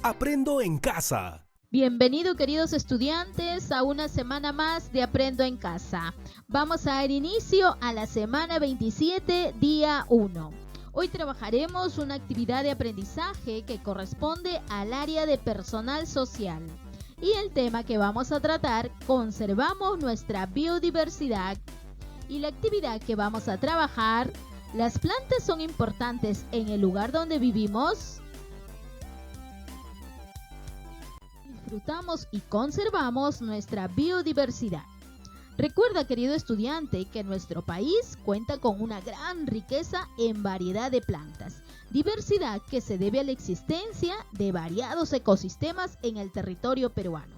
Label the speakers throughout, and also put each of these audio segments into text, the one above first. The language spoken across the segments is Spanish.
Speaker 1: Aprendo en Casa.
Speaker 2: Bienvenido, queridos estudiantes, a una semana más de Aprendo en Casa. Vamos a dar inicio a la semana 27, día 1. Hoy trabajaremos una actividad de aprendizaje que corresponde al área de personal social. Y el tema que vamos a tratar, conservamos nuestra biodiversidad. Y la actividad que vamos a trabajar, ¿las plantas son importantes en el lugar donde vivimos? Disfrutamos y conservamos nuestra biodiversidad. Recuerda, querido estudiante, que nuestro país cuenta con una gran riqueza en variedad de plantas, diversidad que se debe a la existencia de variados ecosistemas en el territorio peruano.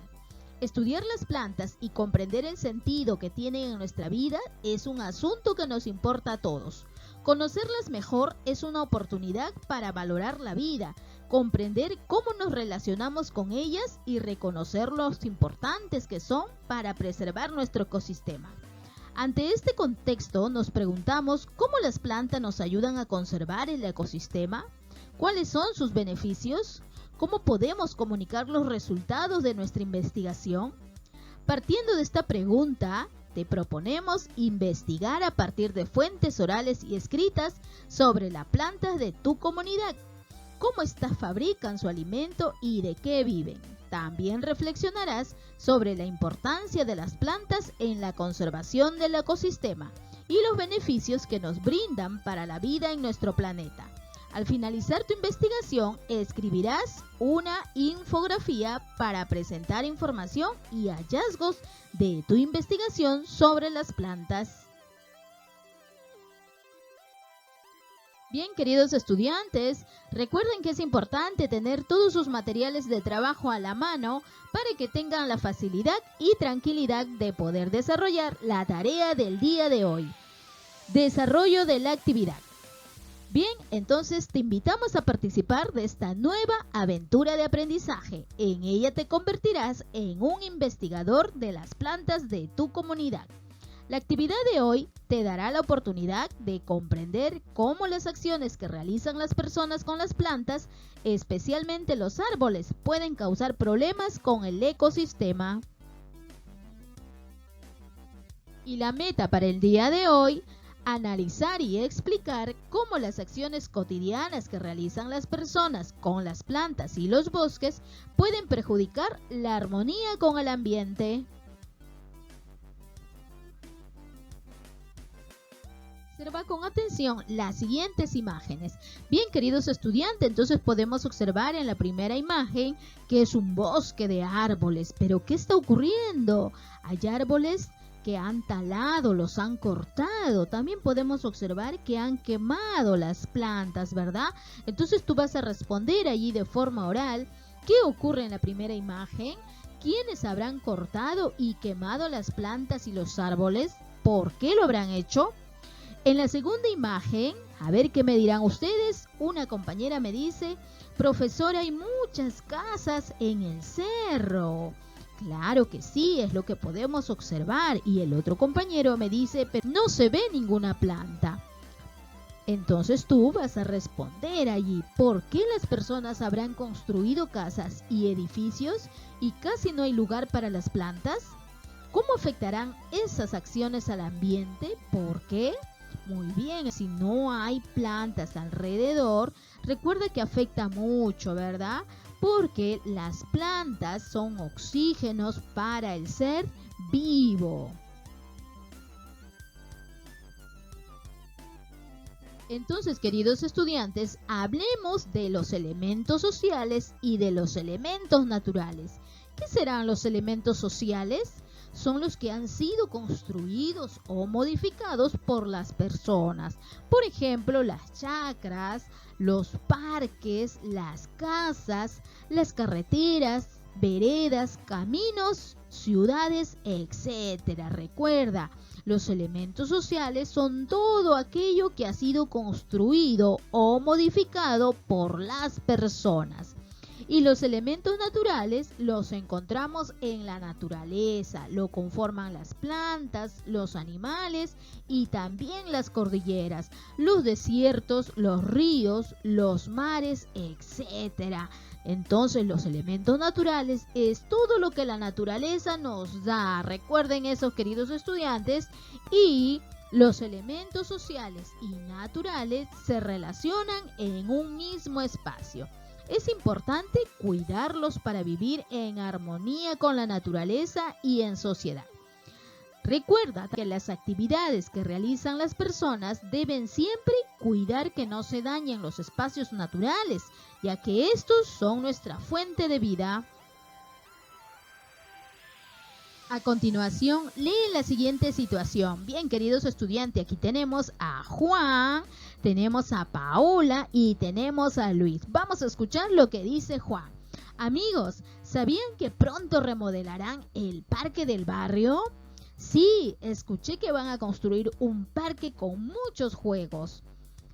Speaker 2: Estudiar las plantas y comprender el sentido que tienen en nuestra vida es un asunto que nos importa a todos. Conocerlas mejor es una oportunidad para valorar la vida, comprender cómo nos relacionamos con ellas y reconocer los importantes que son para preservar nuestro ecosistema. Ante este contexto nos preguntamos cómo las plantas nos ayudan a conservar el ecosistema, cuáles son sus beneficios, cómo podemos comunicar los resultados de nuestra investigación. Partiendo de esta pregunta, te proponemos investigar a partir de fuentes orales y escritas sobre las plantas de tu comunidad, cómo éstas fabrican su alimento y de qué viven. También reflexionarás sobre la importancia de las plantas en la conservación del ecosistema y los beneficios que nos brindan para la vida en nuestro planeta. Al finalizar tu investigación, escribirás una infografía para presentar información y hallazgos de tu investigación sobre las plantas. Bien, queridos estudiantes, recuerden que es importante tener todos sus materiales de trabajo a la mano para que tengan la facilidad y tranquilidad de poder desarrollar la tarea del día de hoy. Desarrollo de la actividad. Bien, entonces te invitamos a participar de esta nueva aventura de aprendizaje. En ella te convertirás en un investigador de las plantas de tu comunidad. La actividad de hoy te dará la oportunidad de comprender cómo las acciones que realizan las personas con las plantas, especialmente los árboles, pueden causar problemas con el ecosistema. Y la meta para el día de hoy, analizar y explicar cómo las acciones cotidianas que realizan las personas con las plantas y los bosques pueden perjudicar la armonía con el ambiente. Observa con atención las siguientes imágenes. Bien, queridos estudiantes, entonces podemos observar en la primera imagen que es un bosque de árboles. ¿Pero qué está ocurriendo? Hay árboles que han talado, los han cortado. También podemos observar que han quemado las plantas, ¿verdad? Entonces tú vas a responder allí de forma oral. ¿Qué ocurre en la primera imagen? ¿Quiénes habrán cortado y quemado las plantas y los árboles? ¿Por qué lo habrán hecho? En la segunda imagen, a ver qué me dirán ustedes, una compañera me dice: profesora, hay muchas casas en el cerro. Claro que sí, es lo que podemos observar. Y el otro compañero me dice: pero no se ve ninguna planta. Entonces tú vas a responder allí: ¿por qué las personas habrán construido casas y edificios y casi no hay lugar para las plantas? ¿Cómo afectarán esas acciones al ambiente? ¿Por qué? Muy bien, si no hay plantas alrededor, recuerda que afecta mucho, ¿verdad? Porque las plantas son oxígenos para el ser vivo. Entonces, queridos estudiantes, hablemos de los elementos sociales y de los elementos naturales. ¿Qué serán los elementos sociales? Son los que han sido construidos o modificados por las personas. Por ejemplo, las chacras, los parques, las casas, las carreteras, veredas, caminos, ciudades, etc. Recuerda, los elementos sociales son todo aquello que ha sido construido o modificado por las personas. Y los elementos naturales los encontramos en la naturaleza, lo conforman las plantas, los animales y también las cordilleras, los desiertos, los ríos, los mares, etc. Entonces los elementos naturales es todo lo que la naturaleza nos da. Recuerden eso, queridos estudiantes. Y los elementos sociales y naturales se relacionan en un mismo espacio. Es importante cuidarlos para vivir en armonía con la naturaleza y en sociedad. Recuerda que las actividades que realizan las personas deben siempre cuidar que no se dañen los espacios naturales, ya que estos son nuestra fuente de vida. A continuación, lee la siguiente situación. Bien, queridos estudiantes, aquí tenemos a Juan, tenemos a Paola y tenemos a Luis. Vamos a escuchar lo que dice Juan. Amigos, ¿sabían que pronto remodelarán el parque del barrio? Sí, escuché que van a construir un parque con muchos juegos.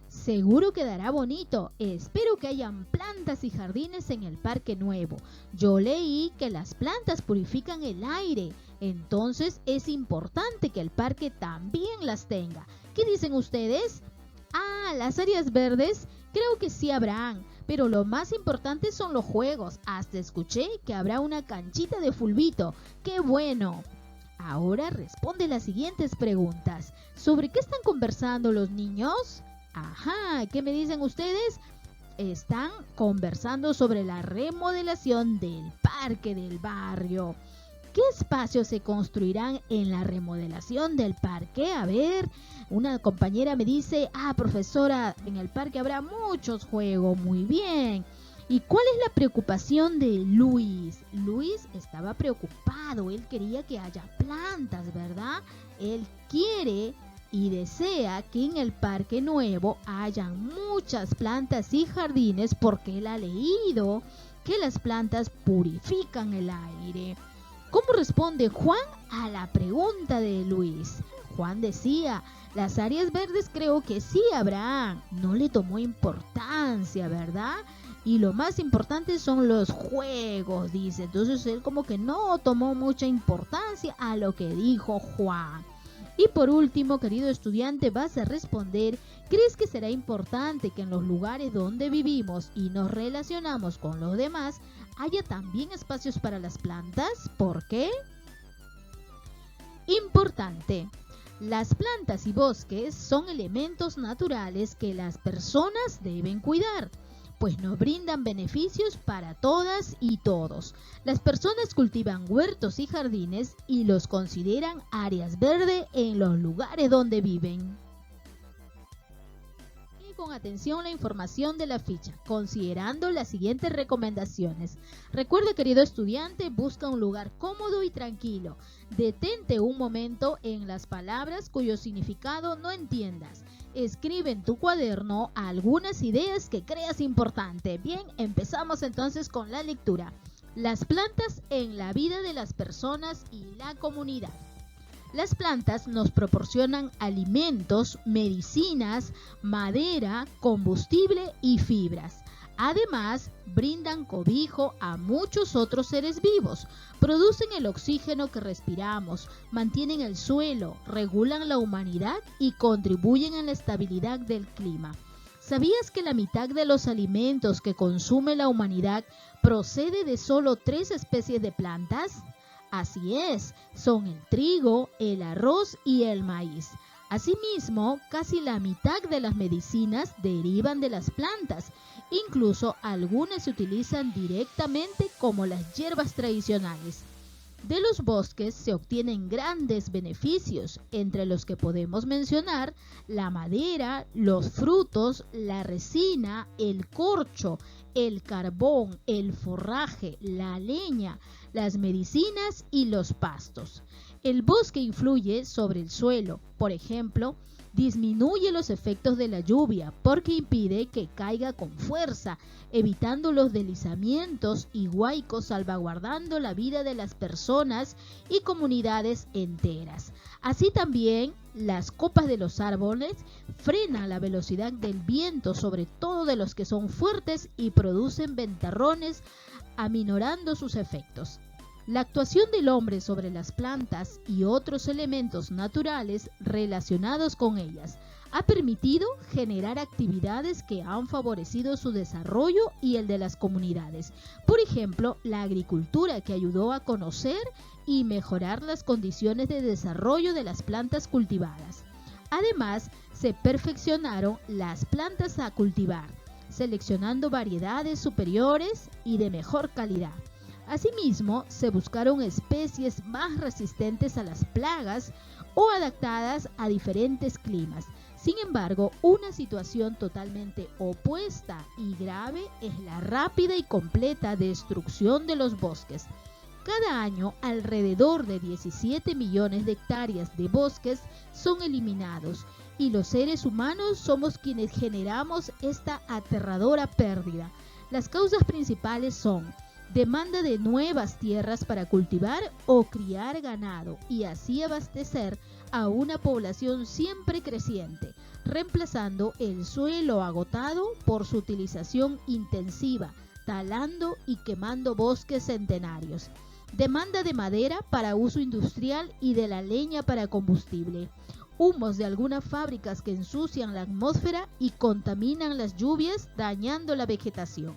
Speaker 2: Seguro quedará bonito. Espero que hayan plantas y jardines en el parque nuevo. Yo leí que las plantas purifican el aire. Entonces es importante que el parque también las tenga. ¿Qué dicen ustedes? Las áreas verdes, creo que sí habrán, pero lo más importante son los juegos. Hasta escuché que habrá una canchita de fulbito. ¡Qué bueno! Ahora responde las siguientes preguntas. ¿Sobre qué están conversando los niños? ¿Qué me dicen ustedes? Están conversando sobre la remodelación del parque del barrio. ¿Qué espacios se construirán en la remodelación del parque? A ver, una compañera me dice, profesora, en el parque habrá muchos juegos. Muy bien. ¿Y cuál es la preocupación de Luis? Luis estaba preocupado, él quería que haya plantas, ¿verdad? Él quiere y desea que en el parque nuevo hayan muchas plantas y jardines porque él ha leído que las plantas purifican el aire. ¿Cómo responde Juan a la pregunta de Luis? Juan decía, las áreas verdes creo que sí habrán. No le tomó importancia, ¿verdad? Y lo más importante son los juegos, dice. Entonces él como que no tomó mucha importancia a lo que dijo Juan. Y por último, querido estudiante, vas a responder, ¿crees que será importante que en los lugares donde vivimos y nos relacionamos con los demás haya también espacios para las plantas? ¿Por qué? Importante. Las plantas y bosques son elementos naturales que las personas deben cuidar, pues nos brindan beneficios para todas y todos. Las personas cultivan huertos y jardines y los consideran áreas verdes en los lugares donde viven. Y con atención la información de la ficha, considerando las siguientes recomendaciones. Recuerde, querido estudiante, busca un lugar cómodo y tranquilo. Detente un momento en las palabras cuyo significado no entiendas. Escribe en tu cuaderno algunas ideas que creas importante. Bien, empezamos entonces con la lectura. Las plantas en la vida de las personas y la comunidad. Las plantas nos proporcionan alimentos, medicinas, madera, combustible y fibras. Además, brindan cobijo a muchos otros seres vivos, producen el oxígeno que respiramos, mantienen el suelo, regulan la humanidad y contribuyen a la estabilidad del clima. ¿Sabías que la mitad de los alimentos que consume la humanidad procede de solo 3 especies de plantas? Así es, son el trigo, el arroz y el maíz. Asimismo, casi la mitad de las medicinas derivan de las plantas. Incluso algunas se utilizan directamente como las hierbas tradicionales. De los bosques se obtienen grandes beneficios, entre los que podemos mencionar la madera, los frutos, la resina, el corcho, el carbón, el forraje, la leña, las medicinas y los pastos. El bosque influye sobre el suelo, por ejemplo, disminuye los efectos de la lluvia porque impide que caiga con fuerza, evitando los deslizamientos y huaicos, salvaguardando la vida de las personas y comunidades enteras. Así también, las copas de los árboles frenan la velocidad del viento, sobre todo de los que son fuertes, y producen ventarrones, aminorando sus efectos. La actuación del hombre sobre las plantas y otros elementos naturales relacionados con ellas ha permitido generar actividades que han favorecido su desarrollo y el de las comunidades. Por ejemplo, la agricultura, que ayudó a conocer y mejorar las condiciones de desarrollo de las plantas cultivadas. Además, se perfeccionaron las plantas a cultivar, seleccionando variedades superiores y de mejor calidad. Asimismo, se buscaron especies más resistentes a las plagas o adaptadas a diferentes climas. Sin embargo, una situación totalmente opuesta y grave es la rápida y completa destrucción de los bosques. Cada año, alrededor de 17 millones de hectáreas de bosques son eliminados, y los seres humanos somos quienes generamos esta aterradora pérdida. Las causas principales son demanda de nuevas tierras para cultivar o criar ganado y así abastecer a una población siempre creciente, reemplazando el suelo agotado por su utilización intensiva, talando y quemando bosques centenarios. Demanda de madera para uso industrial y de la leña para combustible. Humos de algunas fábricas que ensucian la atmósfera y contaminan las lluvias, dañando la vegetación.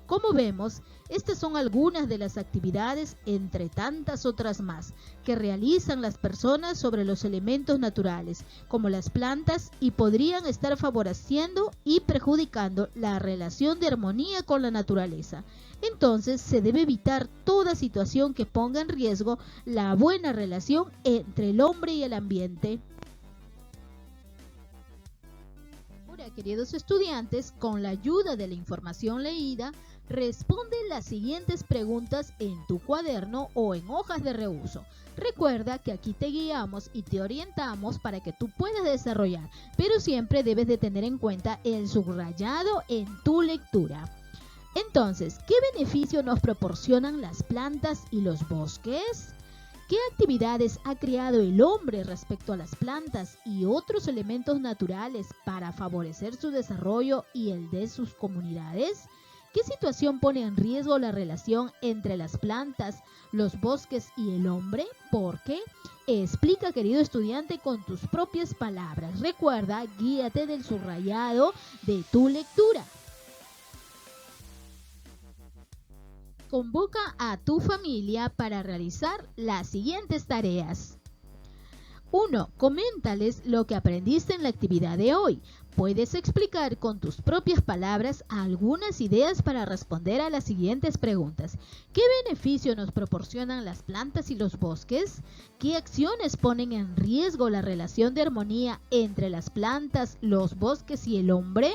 Speaker 2: Como vemos, estas son algunas de las actividades, entre tantas otras más, que realizan las personas sobre los elementos naturales, como las plantas, y podrían estar favoreciendo y perjudicando la relación de armonía con la naturaleza. Entonces, se debe evitar toda situación que ponga en riesgo la buena relación entre el hombre y el ambiente. Ahora, queridos estudiantes, con la ayuda de la información leída, responde las siguientes preguntas en tu cuaderno o en hojas de reuso. Recuerda que aquí te guiamos y te orientamos para que tú puedas desarrollar, pero siempre debes de tener en cuenta el subrayado en tu lectura. Entonces, ¿qué beneficio nos proporcionan las plantas y los bosques? ¿Qué actividades ha creado el hombre respecto a las plantas y otros elementos naturales para favorecer su desarrollo y el de sus comunidades? ¿Qué situación pone en riesgo la relación entre las plantas, los bosques y el hombre? ¿Por qué? Explica, querido estudiante, con tus propias palabras. Recuerda, guíate del subrayado de tu lectura. Convoca a tu familia para realizar las siguientes tareas. 1. Coméntales lo que aprendiste en la actividad de hoy. Puedes explicar con tus propias palabras algunas ideas para responder a las siguientes preguntas. ¿Qué beneficio nos proporcionan las plantas y los bosques? ¿Qué acciones ponen en riesgo la relación de armonía entre las plantas, los bosques y el hombre?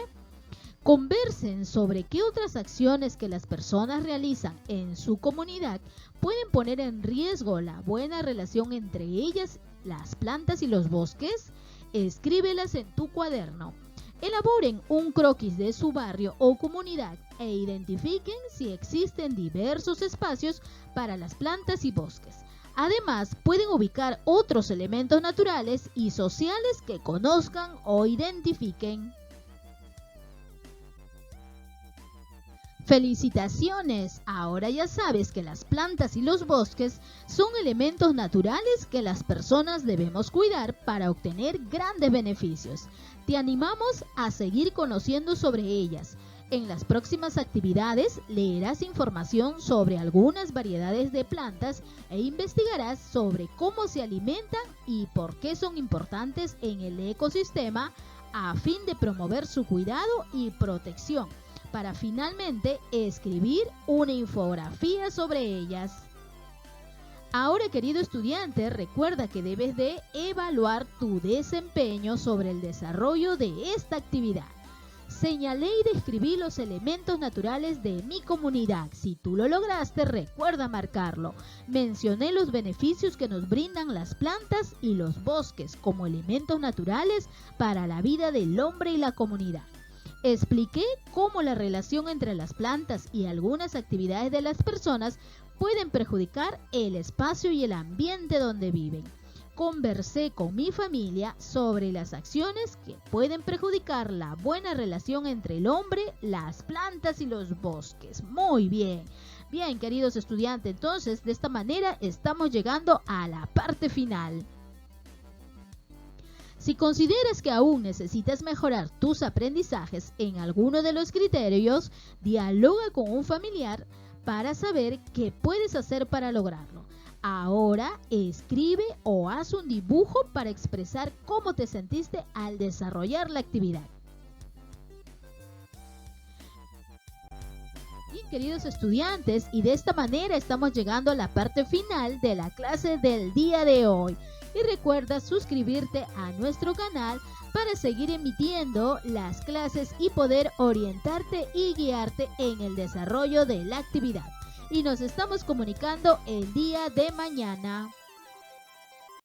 Speaker 2: Conversen sobre qué otras acciones que las personas realizan en su comunidad pueden poner en riesgo la buena relación entre ellas, las plantas y los bosques. Escríbelas en tu cuaderno. Elaboren un croquis de su barrio o comunidad e identifiquen si existen diversos espacios para las plantas y bosques. Además, pueden ubicar otros elementos naturales y sociales que conozcan o identifiquen. ¡Felicitaciones! Ahora ya sabes que las plantas y los bosques son elementos naturales que las personas debemos cuidar para obtener grandes beneficios. Te animamos a seguir conociendo sobre ellas. En las próximas actividades leerás información sobre algunas variedades de plantas e investigarás sobre cómo se alimentan y por qué son importantes en el ecosistema a fin de promover su cuidado y protección, para finalmente escribir una infografía sobre ellas. Ahora, querido estudiante, recuerda que debes de evaluar tu desempeño sobre el desarrollo de esta actividad. Señalé y describí los elementos naturales de mi comunidad. Si tú lo lograste, recuerda marcarlo. Mencioné los beneficios que nos brindan las plantas y los bosques como elementos naturales para la vida del hombre y la comunidad. Expliqué cómo la relación entre las plantas y algunas actividades de las personas pueden perjudicar el espacio y el ambiente donde viven. Conversé con mi familia sobre las acciones que pueden perjudicar la buena relación entre el hombre, las plantas y los bosques. Muy bien. Bien, queridos estudiantes, entonces de esta manera estamos llegando a la parte final. Si consideras que aún necesitas mejorar tus aprendizajes en alguno de los criterios, dialoga con un familiar para saber qué puedes hacer para lograrlo. Ahora escribe o haz un dibujo para expresar cómo te sentiste al desarrollar la actividad. Bien, queridos estudiantes, y de esta manera estamos llegando a la parte final de la clase del día de hoy. Y recuerda suscribirte a nuestro canal para seguir emitiendo las clases y poder orientarte y guiarte en el desarrollo de la actividad. Y nos estamos comunicando el día de mañana.